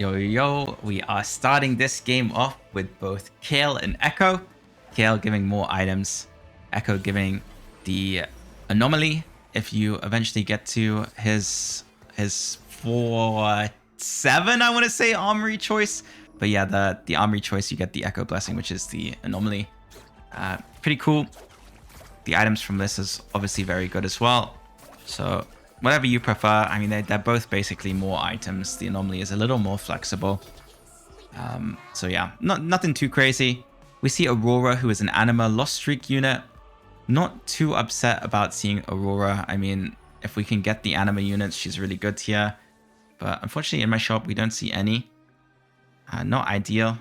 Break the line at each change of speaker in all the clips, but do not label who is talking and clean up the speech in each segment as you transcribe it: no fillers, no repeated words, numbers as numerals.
Yo, we are starting this game off with both Kale and Echo. Kale giving more items, Echo giving the anomaly. If you eventually get to his 4-7, I want to say, armory choice. But yeah, the armory choice, you get the Echo Blessing, which is the anomaly. Pretty cool. The items from this is obviously very good as well. So whatever you prefer. I mean, they're both basically more items. The anomaly is a little more flexible. So yeah, nothing too crazy. We see Aurora, who is an Anima Lost Streak unit. Not too upset about seeing Aurora. I mean, if we can get the Anima units, she's really good here. But unfortunately, in my shop, we don't see any. Not ideal.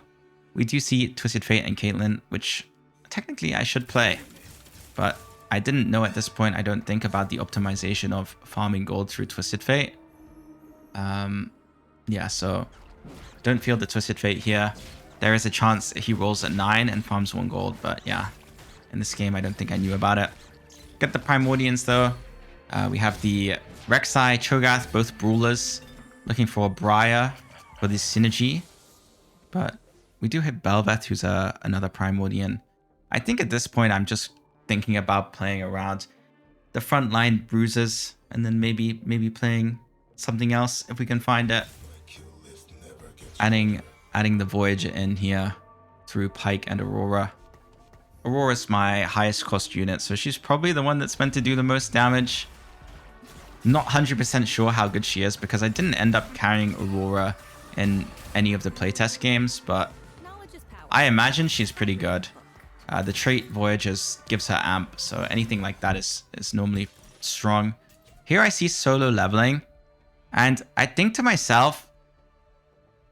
We do see Twisted Fate and Caitlyn, which technically I should play. But I didn't know at this point, I don't think, about the optimization of farming gold through Twisted Fate. Yeah, so don't feel the Twisted Fate here. There is a chance he rolls at 9 and farms 1 gold, but yeah, in this game, I don't think I knew about it. Get the Primordians though. We have the Rek'Sai, Cho'Gath, both Brawlers, looking for a Briar for the synergy. But we do hit Bel'Veth, who's another Primordian. I think at this point, I'm just thinking about playing around the frontline bruisers and then maybe playing something else if we can find it. Adding the Voyager in here through Pyke and Aurora. Aurora's my highest cost unit, so she's probably the one that's meant to do the most damage. Not 100% sure how good she is because I didn't end up carrying Aurora in any of the playtest games, but I imagine she's pretty good. The trait Voyagers gives her amp, so anything like that is normally strong. Here I see solo leveling, and I think to myself,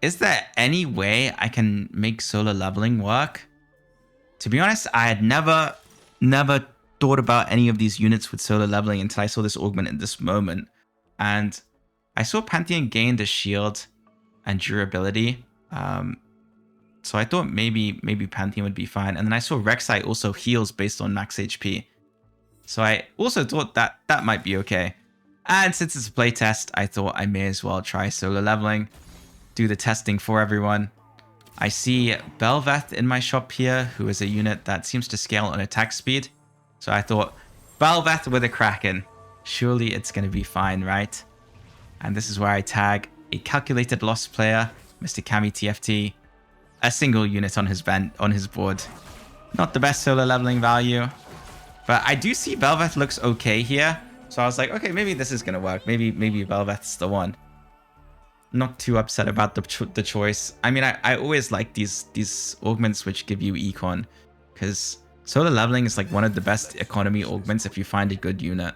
is there any way I can make solo leveling work? To be honest, I had never thought about any of these units with solo leveling until I saw this augment in this moment. And I saw Pantheon gained a shield and durability. So I thought maybe Pantheon would be fine. And then I saw Rek'Sai also heals based on max HP. So I also thought that might be okay. And since it's a playtest, I thought I may as well try solo leveling. Do the testing for everyone. I see Bel'Veth in my shop here, who is a unit that seems to scale on attack speed. So I thought, Bel'Veth with a Kraken. Surely it's going to be fine, right? And this is where I tag a calculated loss player, Mr. Kami TFT. A single unit on his board. Not the best solo leveling value. But I do see Bel'Veth looks okay here. So I was like, okay, maybe this is going to work. Maybe Bel'Veth's the one. Not too upset about the choice. I mean, I always like these augments which give you econ, because solo leveling is like one of the best economy augments if you find a good unit.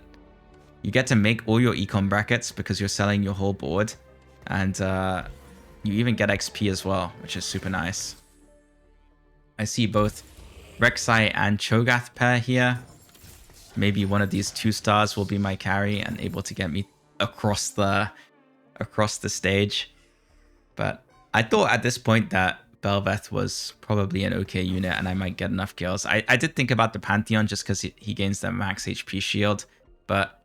You get to make all your econ brackets because you're selling your whole board, and you even get XP as well, which is super nice. I see both Rek'Sai and Cho'Gath pair here. Maybe one of these 2 stars will be my carry and able to get me across the stage. But I thought at this point that Bel'Veth was probably an okay unit and I might get enough kills. I did think about the Pantheon just because he gains the max HP shield, but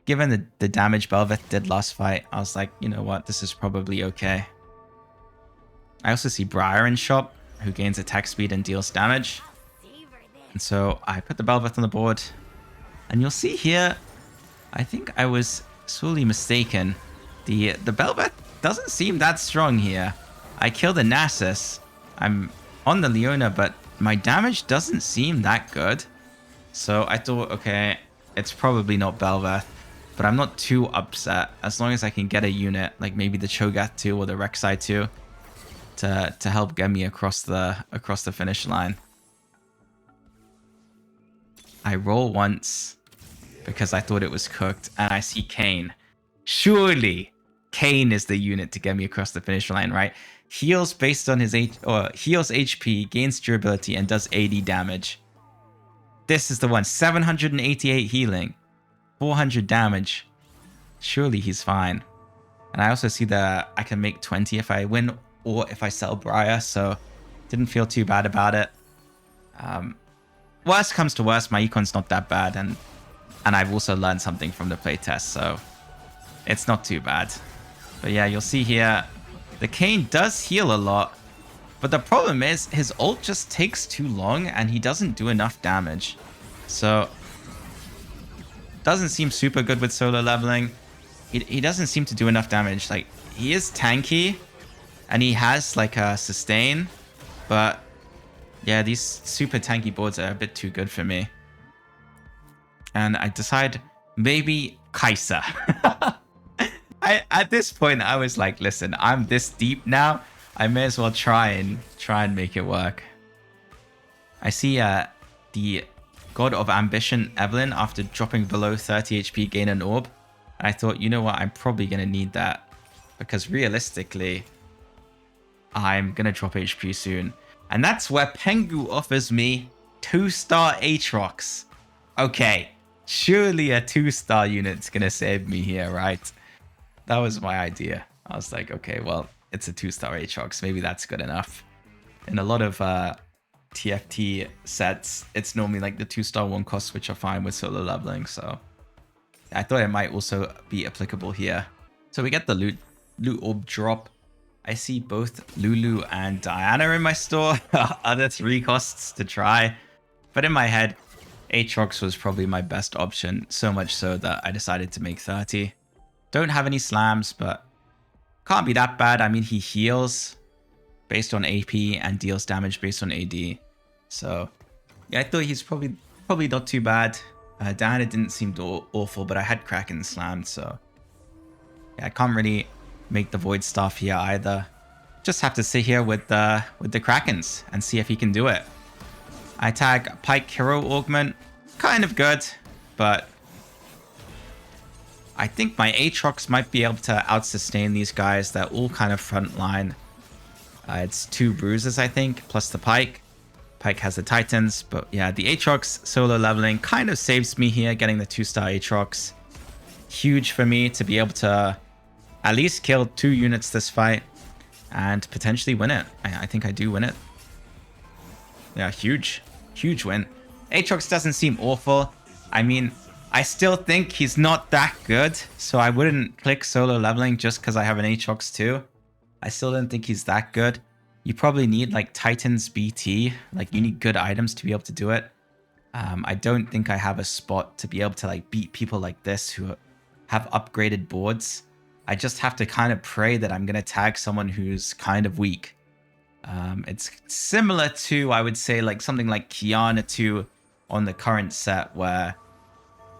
given the damage Bel'Veth did last fight, I was like, you know what, this is probably okay. I also see Briar in shop, who gains attack speed and deals damage. And so I put the Bel'Veth on the board, and you'll see here, I think I was sorely mistaken. The Bel'Veth doesn't seem that strong here. I killed the Nasus. I'm on the Leona, but my damage doesn't seem that good. So I thought, okay, it's probably not Bel'Veth, but I'm not too upset as long as I can get a unit, like maybe the Cho'Gath 2 or the Rek'Sai 2, to help get me across the finish line. I roll once because I thought it was cooked, and I see Kayn. Surely Kayn is the unit to get me across the finish line, right? Heals based on his heals HP, gains durability, and does 80 damage. This is the one. 788 healing, 400 damage. Surely he's fine. And I also see that I can make 20 if I win or if I sell Briar, so didn't feel too bad about it. Worst comes to worst, my econ's not that bad, and I've also learned something from the playtest, so it's not too bad. But yeah, you'll see here, The Kayn does heal a lot, but the problem is his ult just takes too long and he doesn't do enough damage. So, doesn't seem super good with solo leveling. He doesn't seem to do enough damage. Like, he is tanky and he has like a sustain, but yeah, these super tanky boards are a bit too good for me. And I decide maybe Kai'Sa. At this point, I was like, listen, I'm this deep now. I may as well try and make it work. I see the God of Ambition Evelyn after dropping below 30 HP gain an orb. And I thought, you know what, I'm probably going to need that. Because realistically, I'm going to drop HP soon. And that's where Pengu offers me 2-star Atrox. Okay, surely a 2-star unit's going to save me here, right? That was my idea. I was like, okay, well, it's a 2-star Atrox. Maybe that's good enough. In a lot of TFT sets, it's normally like the 2-star 1 costs, which are fine with solo leveling. So I thought it might also be applicable here. So we get the loot orb drop. I see both Lulu and Diana in my store. Other 3 costs to try. But in my head, Atrox was probably my best option. So much so that I decided to make 30. Don't have any slams, but can't be that bad. I mean, he heals based on AP and deals damage based on AD. So yeah, I thought he's probably not too bad. Diana didn't seem awful, but I had Kraken slammed, so yeah, I can't really make the Void Staff here either. Just have to sit here with the Krakens and see if he can do it. I tag Pyke Hero Augment, kind of good, but I think my Atrox might be able to out-sustain these guys. They're all kind of frontline. It's 2 bruises, I think, plus the Pyke. Pyke has the Titans, but yeah, the Atrox solo leveling kind of saves me here, getting the 2-star Atrox. Huge for me to be able to at least kill 2 units this fight and potentially win it. I think I do win it. Yeah, huge win. Atrox doesn't seem awful. I mean, I still think he's not that good, so I wouldn't click solo leveling just because I have an Atrox too. I still don't think he's that good. You probably need like Titans BT, like you need good items to be able to do it. I don't think I have a spot to be able to like beat people like this who have upgraded boards. I just have to kind of pray that I'm going to tag someone who's kind of weak. It's similar to, I would say, like something like Kiana 2 on the current set, where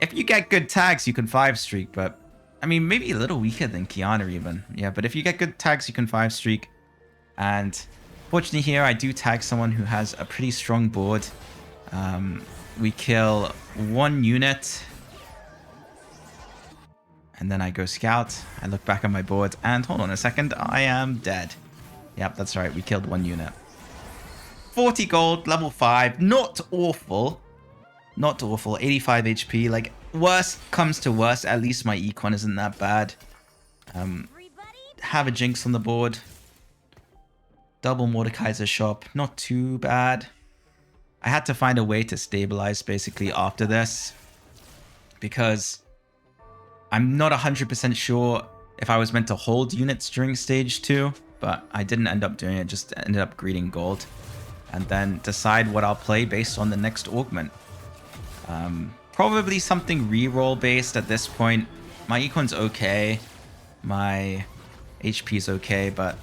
if you get good tags, you can 5-streak, but I mean, maybe a little weaker than Kiana even. Yeah, but if you get good tags, you can 5-streak. And fortunately here, I do tag someone who has a pretty strong board. We kill 1 unit. And then I go scout. I look back at my board and hold on a second, I am dead. Yep, that's right. We killed 1 unit. 40 gold, level 5. Not awful. Not awful. 85 HP. Like, worst comes to worst. At least my econ isn't that bad. Have a Jinx on the board. Double Mordekaiser shop. Not too bad. I had to find a way to stabilize basically after this, because I'm not 100% sure if I was meant to hold units during stage 2, but I didn't end up doing it. Just ended up greeting gold and then decide what I'll play based on the next augment. Probably something reroll based at this point. My econ's okay. My HP is okay, but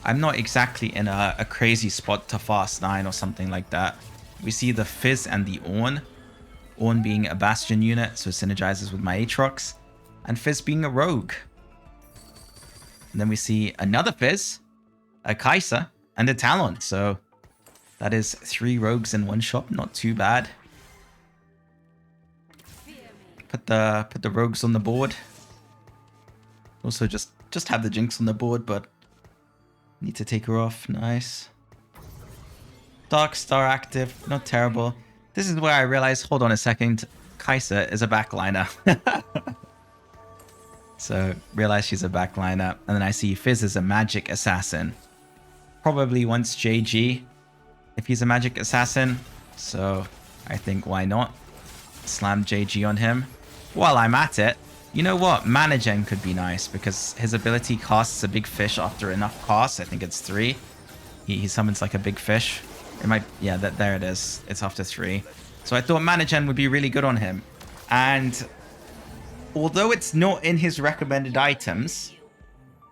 I'm not exactly in a crazy spot to fast 9 or something like that. We see the Fizz and the Ornn. Ornn being a Bastion unit, so synergizes with my Atrox. And Fizz being a rogue. And then we see another Fizz, a Kai'Sa, and a Talon. So that is 3 rogues in 1 shop. Not too bad. Put the rogues on the board. Also just have the Jinx on the board, but need to take her off. Nice. Dark Star active. Not terrible. This is where I realize, hold on a second, Kai'Sa is a backliner. So realize she's a backliner. And then I see Fizz is a magic assassin. Probably wants JG if he's a magic assassin. So I think why not? Slam JG on him. While I'm at it, You know what? Mana Gen could be nice because his ability casts a big fish after enough casts. I think it's 3. He summons like a big fish. It might, yeah, there it is. It's after 3. So I thought Mana Gen would be really good on him. And although it's not in his recommended items,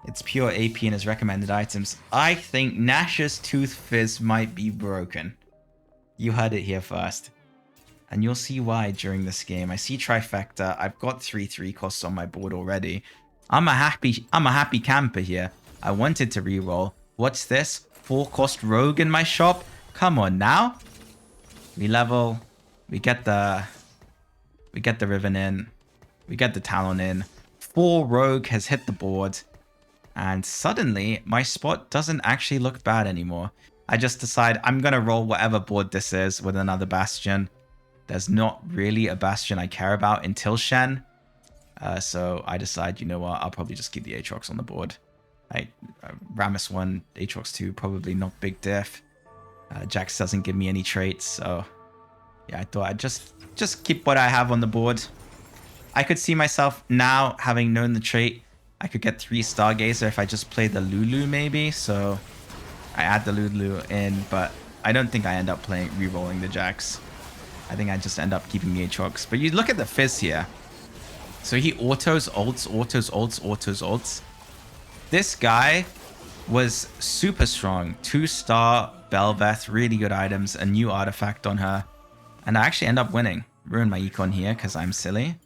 it's pure AP in his recommended items, I think Nash's Tooth Fizz might be broken. You heard it here first. And you'll see why during this game. I see Trifecta. I've got 3/3 costs on my board already. I'm a happy camper here. I wanted to reroll. What's this? 4-cost Rogue in my shop? Come on now. We level. We get the Riven in. We get the Talon in. 4 Rogue has hit the board. And suddenly, my spot doesn't actually look bad anymore. I just decide I'm going to roll whatever board this is with another Bastion. There's not really a Bastion I care about until Shen. So I decide, you know what, I'll probably just keep the Atrox on the board. Rammus 1, Atrox 2, probably not big diff. Jax doesn't give me any traits, so yeah, I thought I'd just keep what I have on the board. I could see myself now, having known the trait, I could get 3 Stargazer if I just play the Lulu maybe, so I add the Lulu in, but I don't think I end up re-rolling the Jax. I think I just end up keeping the Atrox. But you look at the Fizz here. So he autos, ults. This guy was super strong. 2-star Belveth, really good items, a new artifact on her. And I actually end up winning. Ruin my econ here because I'm silly.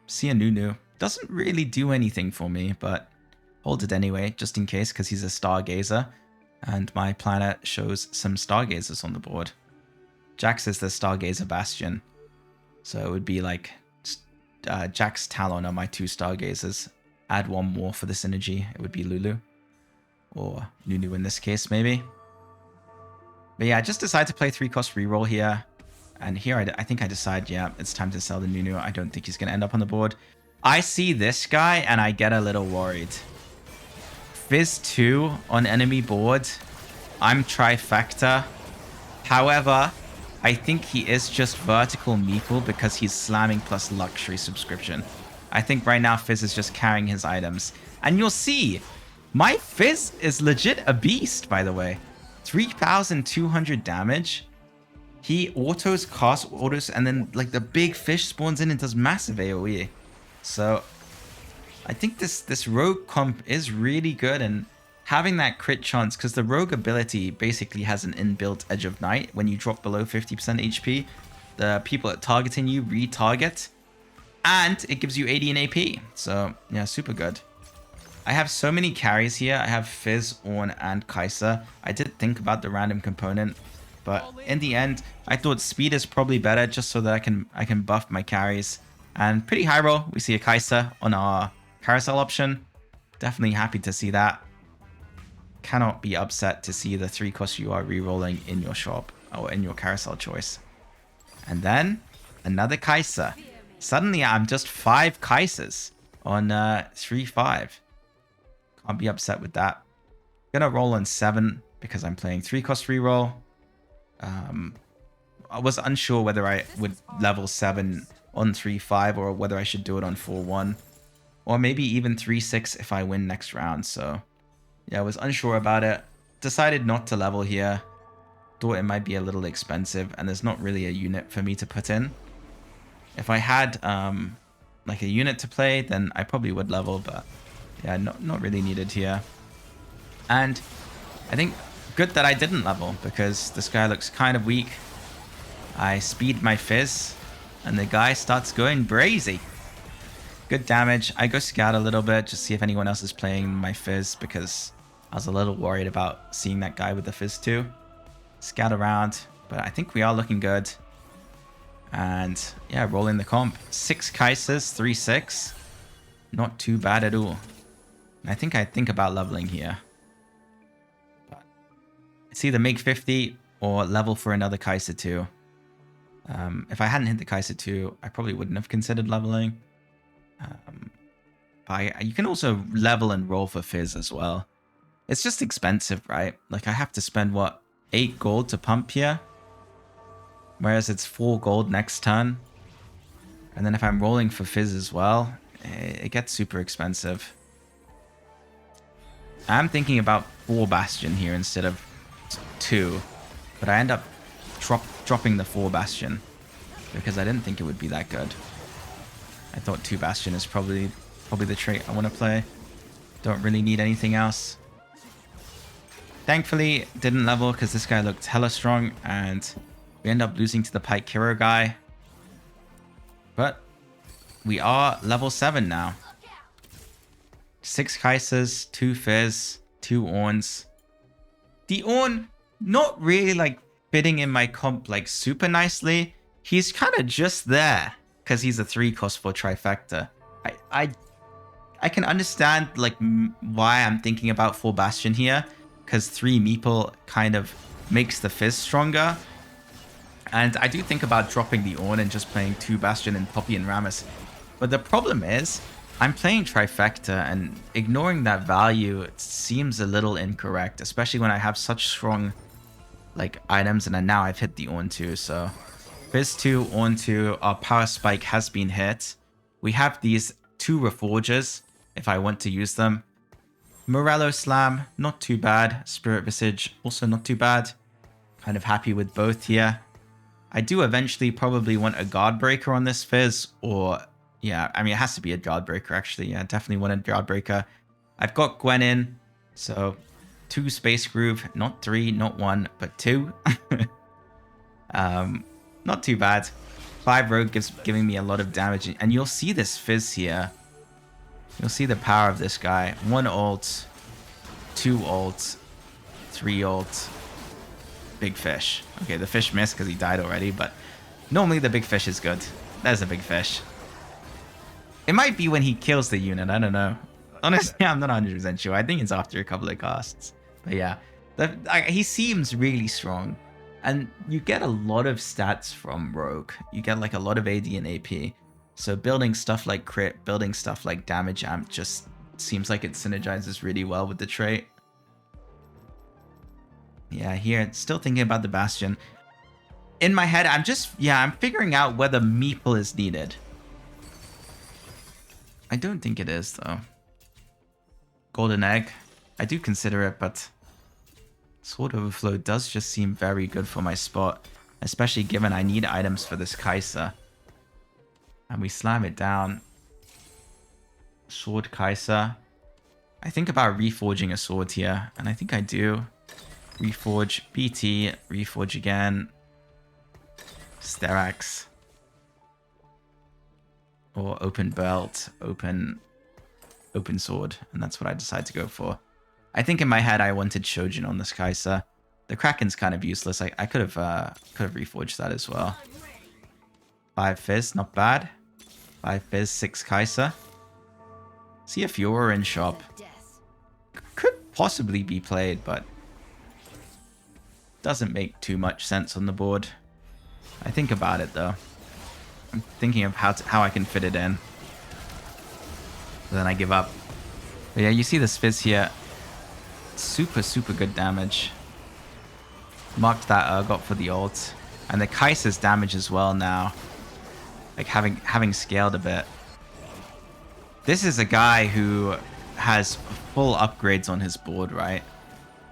See a Nunu. Doesn't really do anything for me, but hold it anyway, just in case, because he's a Stargazer. And my planet shows some Stargazers on the board. Jax is the Stargazer Bastion. So it would be like Jax, Talon are my 2 Stargazers. Add 1 more for the synergy. It would be Lulu. Or Nunu in this case, maybe. But yeah, I just decided to play 3-cost reroll here. And here I think I decide, yeah, it's time to sell the Nunu. I don't think he's going to end up on the board. I see this guy and I get a little worried. Fizz 2 on enemy board. I'm Trifecta. However, I think he is just vertical Meeple because he's slamming plus luxury subscription. I think right now Fizz is just carrying his items. And you'll see, my Fizz is legit a beast, by the way. 3,200 damage. He autos, casts autos, and then like the big fish spawns in and does massive AoE. So I think this rogue comp is really good, and having that crit chance, because the rogue ability basically has an inbuilt Edge of Night. When you drop below 50% HP, the people that targeting you retarget, and it gives you 80 in AP. So yeah, super good. I have so many carries here. I have Fizz, Ornn, and Kai'Sa. I did think about the random component, but in the end, I thought speed is probably better just so that I can buff my carries. And pretty high roll. We see a Kai'Sa on our carousel option. Definitely happy to see that. Cannot be upset to see the 3-cost you are rerolling in your shop or in your carousel choice. And then another Kai'Sa. Suddenly I'm just 5 Kaisas on 3-5. Can't be upset with that. Gonna roll on 7 because I'm playing 3-cost reroll. I was unsure whether I would level 7 on 3-5 or whether I should do it on 4-1. Or maybe even 3-6 if I win next round. So yeah, I was unsure about it. Decided not to level here. Thought it might be a little expensive and there's not really a unit for me to put in. If I had like a unit to play, then I probably would level, but yeah, not really needed here. And I think good that I didn't level because this guy looks kind of weak. I speed my Fizz and the guy starts going brazy. Good damage. I go scout a little bit, just see if anyone else is playing my Fizz because I was a little worried about seeing that guy with the Fizz too. Scout around, but I think we are looking good. And yeah, rolling the comp. 6 Kaisers, 3-6. Not too bad at all. And I think about leveling here. But it's either make 50 or level for another Kai'Sa 2. If I hadn't hit the Kai'Sa 2, I probably wouldn't have considered leveling. But you can also level and roll for Fizz as well. It's just expensive, right? Like I have to spend, what, 8 gold to pump here? Whereas it's 4 gold next turn. And then if I'm rolling for Fizz as well, it gets super expensive. I'm thinking about 4 Bastion here instead of 2, but I end up dropping the 4 Bastion because I didn't think it would be that good. I thought 2 Bastion is probably the trait I want to play. Don't really need anything else. Thankfully, didn't level because this guy looked hella strong, and we end up losing to the Pike Hero guy. But we are level 7 now. 6 Kaisers, 2 Fizz, 2 Orns. The Orn, not really like fitting in my comp like super nicely. He's kind of just there because he's a 3 cost for trifecta. I can understand like why I'm thinking about 4 Bastion here, because 3 Meeple kind of makes the Fizz stronger. And I do think about dropping the Orn and just playing 2 Bastion and Poppy and Rammus. But the problem is, I'm playing Trifecta, and ignoring that value seems a little incorrect, especially when I have such strong like items, and then now I've hit the Orn 2. So Fizz 2, Orn 2, our Power Spike has been hit. We have these 2 Reforgers if I want to use them. Morello Slam, not too bad. Spirit Visage, also not too bad. Kind of happy with both here. I do eventually probably want a Guard Breaker on this Fizz, or yeah, I mean, it has to be a Guard Breaker, actually. Yeah, definitely want a Guard Breaker. I've got Gwen in, so 2 Space Groove, not 3, not 1, but 2. Not too bad. 5 Rogue giving me a lot of damage, and you'll see this Fizz here. You'll see the power of this guy. 1 ult, 2 ult, 3 ult, big fish. Okay, the fish missed because he died already, but normally the big fish is good. There's a big fish. It might be when he kills the unit, I don't know. Honestly, I'm not 100% sure. I think it's after a couple of casts. But yeah, he seems really strong. And you get a lot of stats from Rogue. You get like a lot of AD and AP. So building stuff like crit, building stuff like damage amp just seems like it synergizes really well with the trait. Yeah, here, still thinking about the Bastion. In my head, I'm figuring out whether Meeple is needed. I don't think it is, though. Golden Egg, I do consider it, but Sword Overflow does just seem very good for my spot, especially given I need items for this Kai'Sa. And we slam it down. Sword Kai'Sa. I think about reforging a sword here, and I think I do. Reforge BT, reforge again. Sterax. Or open belt, open sword, and that's what I decide to go for. I think in my head I wanted Shojin on this Kai'Sa. The Kraken's kind of useless. I could have reforged that as well. 5 Fizz, not bad. 5 Fizz, 6 Kai'Sa. See if Fiora in shop. Could possibly be played, but doesn't make too much sense on the board. I think about it though. I'm thinking of how I can fit it in. But then I give up. But yeah, you see this Fizz here. Super, super good damage. Marked that Urgot for the ult. And the Kai'Sa's damage as well now. Like having scaled a bit. This is a guy who has full upgrades on his board, right?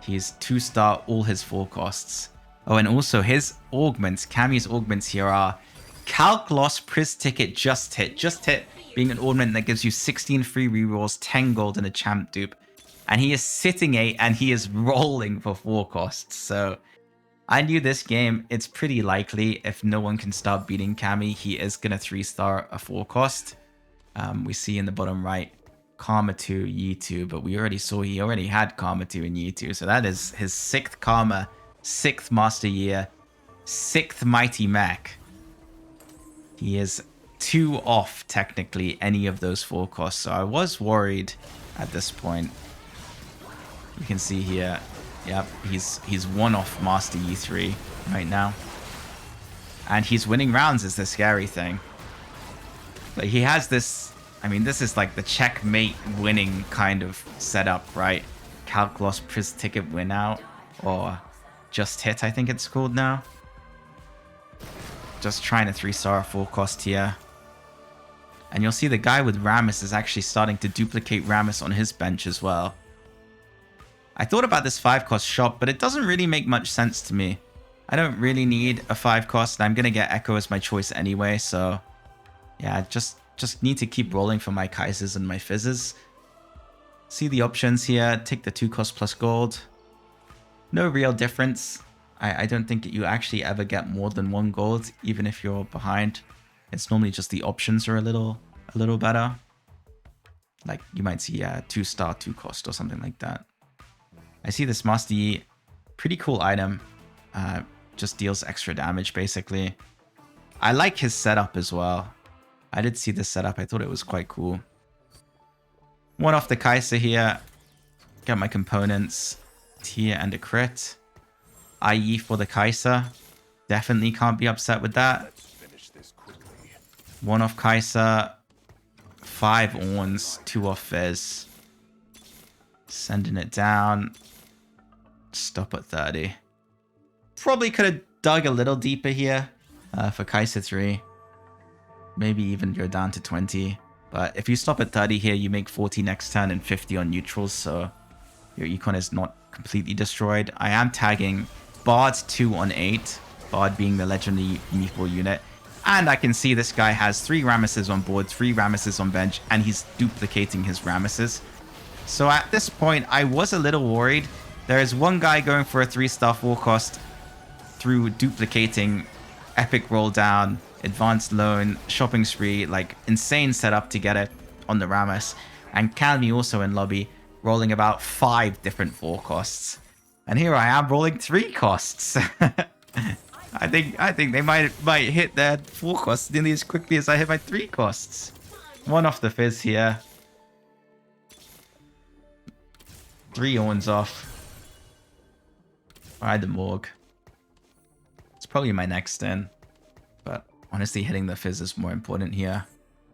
He's 2-star all his 4 costs. Oh, and also his augments, Cammy's augments here are Calc Loss, Priz Ticket, Just Hit. Just Hit being an augment that gives you 16 free rerolls, 10 gold, and a champ dupe. And he is sitting 8 and he is rolling for 4 costs. So I knew this game, it's pretty likely if no one can start beating Cammy, he is going to 3-star a 4 cost. We see in the bottom right, Karma 2, Yi 2, but we already saw he already had Karma 2 and Yi 2. So that is his 6th Karma, 6th Master Year, 6th Mighty Mech. He is 2 off, technically, any of those 4 costs. So I was worried at this point. You can see here, yep, he's 1 off Master Yi 3 right now. And he's winning rounds is the scary thing. But he has this, I mean, this is like the checkmate winning kind of setup, right? Calc Loss, Priz Ticket win out, or Just Hit, I think it's called now. Just trying to 3-star a 4 cost here. And you'll see the guy with Rammus is actually starting to duplicate Rammus on his bench as well. I thought about this 5-cost shop, but it doesn't really make much sense to me. I don't really need a 5-cost, and I'm going to get Echo as my choice anyway, so yeah, just need to keep rolling for my Kaisers and my Fizzes. See the options here, take the 2-cost plus gold. No real difference. I don't think you actually ever get more than 1 gold, even if you're behind. It's normally just the options are a little better. Like you might see a 2-star 2-cost or something like that. I see this Master Yi, pretty cool item. Just deals extra damage basically. I like his setup as well. I did see this setup. I thought it was quite cool. One off the Kaiser here. Get my components. Tier and a crit. IE for the Kaiser. Definitely can't be upset with that. One off Kaiser. 5 Orns. 2 off Fizz. Sending it down. Stop at 30. Probably could have dug a little deeper here for Kaiser 3. Maybe even go down to 20. But if you stop at 30 here, you make 40 next turn and 50 on neutrals. So your econ is not completely destroyed. I am tagging Bard 2 on 8. Bard being the legendary meatball unit. And I can see this guy has 3 Ramesses on board, 3 Ramesses on bench, and he's duplicating his Ramesses. So at this point, I was a little worried. There is one guy going for a 3-star 4-cost through duplicating epic roll down, advanced loan, shopping spree, like insane setup to get it on the Rammus. And Calmy also in lobby, rolling about 5 different 4-costs. And here I am rolling 3 costs. I think they might hit their 4 costs nearly as quickly as I hit my 3 costs. One off the Fizz here. 3 Orns off. Ride the Morg. It's probably my next in. But honestly, hitting the Fizz is more important here.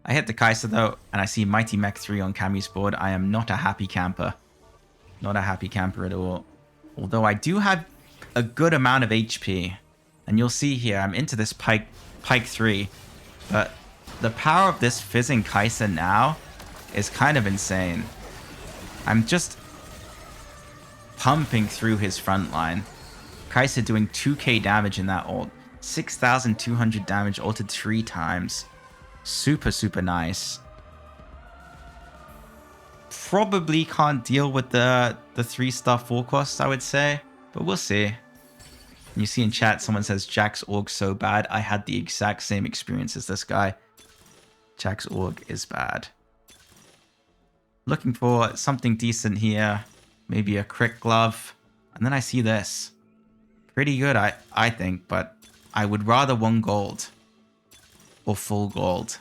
I hit the Kaiser though, and I see Mighty Mech 3 on Cammy's board. I am not a happy camper. Not a happy camper at all. Although I do have a good amount of HP. And you'll see here, I'm into this Pike 3. But the power of this fizzing Kaiser now is kind of insane. I'm just pumping through his front line. Kaiser doing 2k damage in that ult. 6,200 damage ulted 3 times. Super, super nice. Probably can't deal with the 3-star 4-cost, I would say. But we'll see. You see in chat, someone says, Jack's Org so bad. I had the exact same experience as this guy. Jack's Org is bad. Looking for something decent here. Maybe a crit glove. And then I see this. Pretty good, I think, but I would rather 1 gold. Or full gold.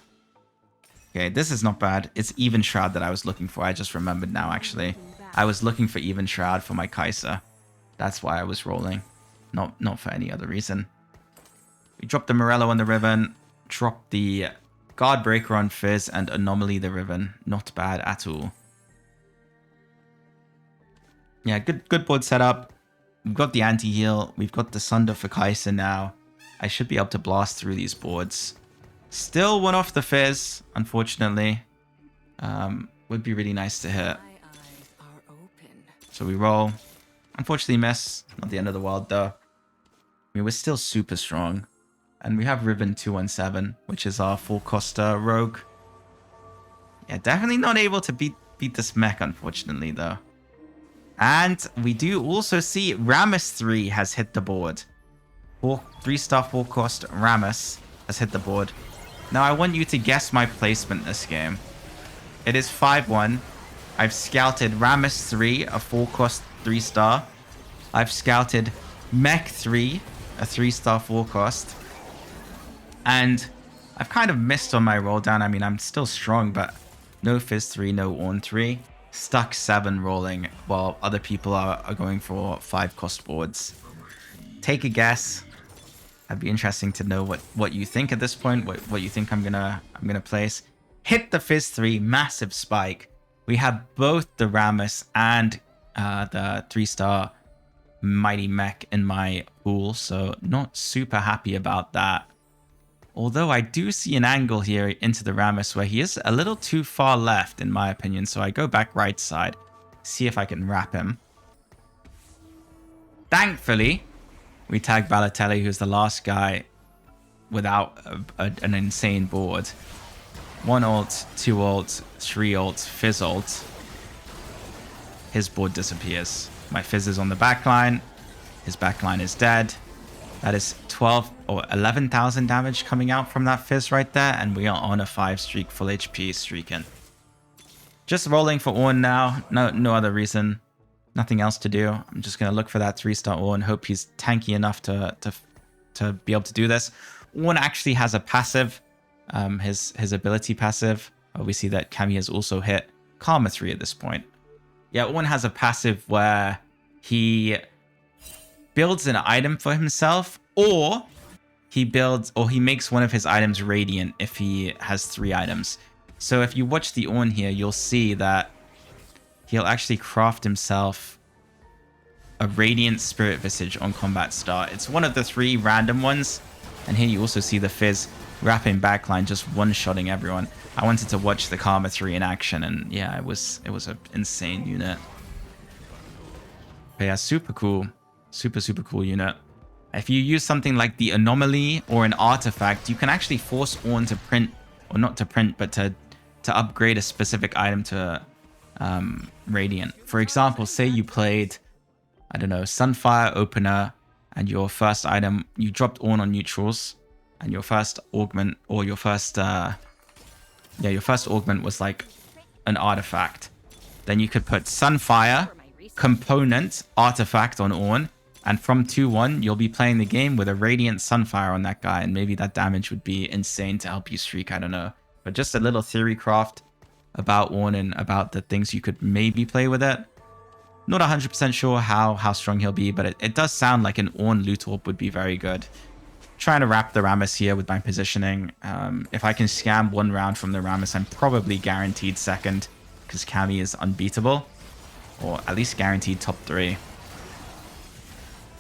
Okay, this is not bad. It's Even Shroud that I was looking for. I just remembered now, actually. I was looking for Even Shroud for my Kaiser. That's why I was rolling. Not for any other reason. We dropped the Morello on the Riven. Dropped the Guard Breaker on Fizz and Anomaly the Riven. Not bad at all. Yeah, good board setup. We've got the anti-heal. We've got the Sunder for Kaiser now. I should be able to blast through these boards. Still one off the Fizz, unfortunately. Would be really nice to hit. So we roll. Unfortunately miss. Not the end of the world though. I mean, we're still super strong. And we have Riven 217, which is our 4-cost rogue. Yeah, definitely not able to beat this mech, unfortunately, though. And we do also see Rammus 3 has hit the board. 3-star 4-cost Rammus has hit the board. Now, I want you to guess my placement this game. It is 5-1. I've scouted Rammus 3, a 4-cost 3-star. I've scouted Mech 3, a 3-star 4-cost. And I've kind of missed on my roll down. I mean, I'm still strong, but no Fizz 3, no Orn 3. Stuck 7 rolling, while other people are going for 5-cost boards. Take a guess. It'd be interesting to know what you think at this point, what you think I'm gonna place. Hit the Fizz 3, massive spike. We have both the Rammus and the 3-star Mighty Mech in my pool, so not super happy about that. Although I do see an angle here into the Rammus where he is a little too far left, in my opinion. So I go back right side, see if I can wrap him. Thankfully, we tag Balotelli, who's the last guy without an insane board. 1 ult, 2 ult, 3 ult, Fizz ult. His board disappears. My Fizz is on the backline. His backline is dead. That is 12 or 11,000 damage coming out from that Fizz right there. And we are on a 5 streak, full HP streaking. Just rolling for Ornn now. No other reason. Nothing else to do. I'm just going to look for that 3-star Ornn. Hope he's tanky enough to be able to do this. Ornn actually has a passive. His ability passive. We see that Cammy has also hit Karma 3 at this point. Yeah, Ornn has a passive where he builds an item for himself, or he makes one of his items radiant if he has 3 items. So if you watch the Ornn here, you'll see that he'll actually craft himself a radiant spirit visage on combat start. It's one of the 3 random ones. And here you also see the Fizz wrapping backline, just one-shotting everyone. I wanted to watch the Karma 3 in action, and yeah, it was an insane unit. But yeah, super cool. Super cool unit. If you use something like the Anomaly or an artifact, you can actually force Ornn to print, or not to print, but to upgrade a specific item to Radiant. For example, say you played, I don't know, Sunfire Opener, and your first item, you dropped Ornn on neutrals, and your first augment, or your first augment was like an artifact. Then you could put Sunfire, component, artifact on Ornn, and from 2-1, you'll be playing the game with a Radiant Sunfire on that guy, and maybe that damage would be insane to help you streak, I don't know. But just a little theory craft about Ornn and about the things you could maybe play with it. Not 100% sure how strong he'll be, but it does sound like an Ornn loot orb would be very good. Trying to wrap the Rammus here with my positioning. If I can scam 1 round from the Rammus, I'm probably guaranteed second, because Cammy is unbeatable. Or at least guaranteed top 3.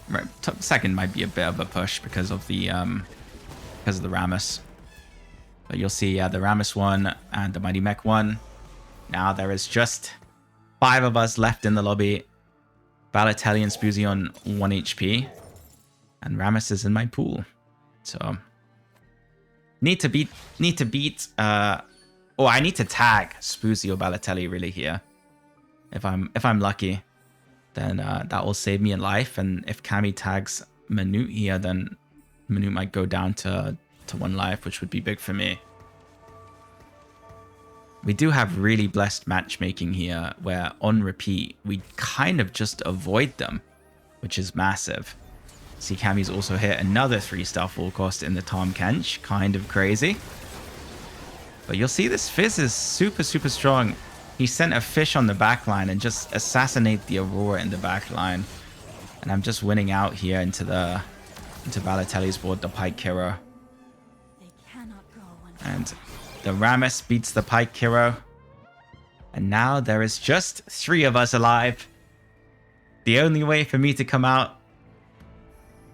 Right, second might be a bit of a push because of the Rammus. But you'll see, yeah, the Rammus one and the Mighty Mech one. Now there is just 5 of us left in the lobby. Balotelli and Spoozy on 1 HP. And Rammus is in my pool. So need to beat I need to tag Spoozy or Balotelli really here. If I'm lucky, then that will save me a life. And if Cammy tags Manute here, then Manute might go down to 1 life, which would be big for me. We do have really blessed matchmaking here, where on repeat, we kind of just avoid them, which is massive. See, Cammy's also hit another 3-star full cost in the Tom Kench. Kind of crazy. But you'll see this Fizz is super strong. He sent a fish on the backline and just assassinate the Aurora in the backline. And I'm just winning out here into Balotelli's board, the Pike Hero. And the Rammus beats the Pike Hero. And now there is just 3 of us alive. The only way for me to come out,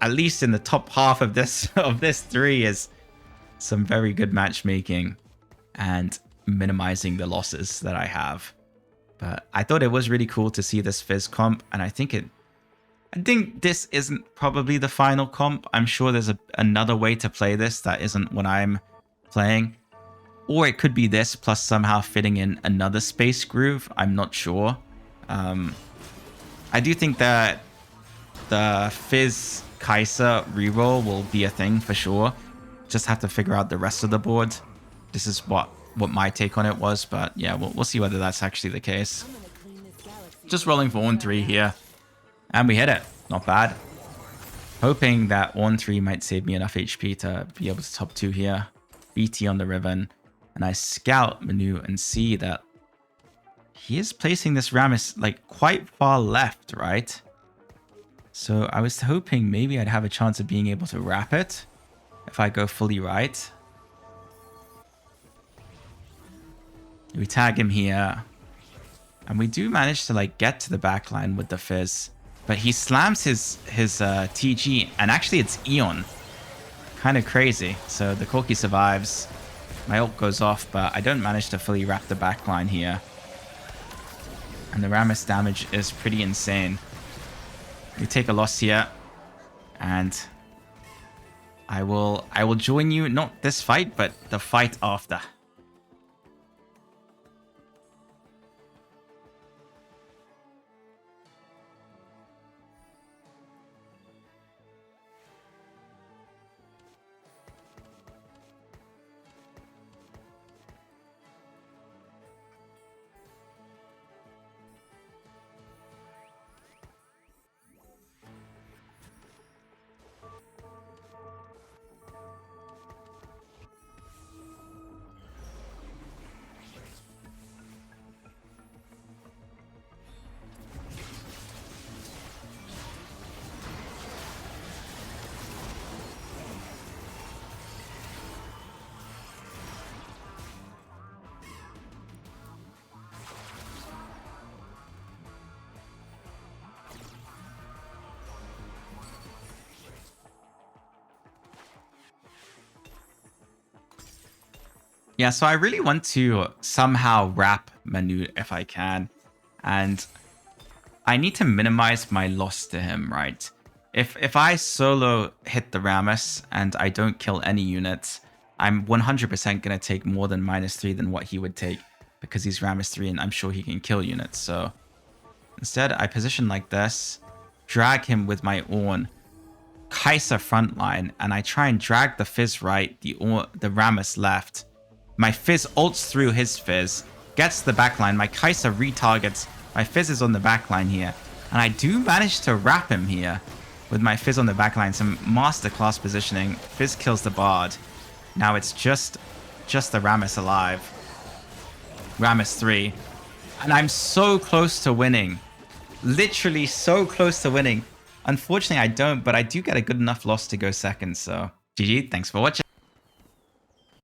at least in the top half of this 3, is some very good matchmaking and minimizing the losses that I have. But I thought it was really cool to see this Fizz comp, and I think this isn't probably the final comp. I'm sure there's another way to play this that isn't what I'm playing. Or it could be this plus somehow fitting in another space groove. I'm not sure. I do think that the Fizz Kai'Sa reroll will be a thing for sure. Just have to figure out the rest of the board. This is what my take on it was, but yeah, we'll see whether that's actually the case. Just rolling for Ornn 3 here. And we hit it. Not bad. Hoping that Ornn 3 might save me enough HP to be able to top 2 here. BT on the Riven. And I scout Manute and see that he is placing this Rammus like quite far left, right? So I was hoping maybe I'd have a chance of being able to wrap it if I go fully right. We tag him here. And we do manage to like get to the backline with the Fizz. But he slams his TG, and actually it's Eon. kind of crazy. So the Corki survives. My ult goes off, but I don't manage to fully wrap the backline here. And the Rammus damage is pretty insane. We take a loss here. And I will join you, not this fight, but the fight after. Yeah, so I really want to somehow wrap Manute if I can. And I need to minimize my loss to him, right? If I solo hit the Rammus and I don't kill any units, I'm 100% going to take more than -3 than what he would take because he's Rammus 3 and I'm sure he can kill units. So instead, I position like this, drag him with my Ornn, Kai'Sa frontline, and I try and drag the Fizz right, the Rammus left. My Fizz ults through his Fizz, gets the backline, my Kai'Sa retargets, my Fizz is on the backline here, and I do manage to wrap him here with my Fizz on the backline, some masterclass positioning. Fizz kills the Bard. Now it's just the Rammus alive. Rammus 3. And I'm so close to winning. Literally so close to winning. Unfortunately, I don't, but I do get a good enough loss to go second, so GG, thanks for watching.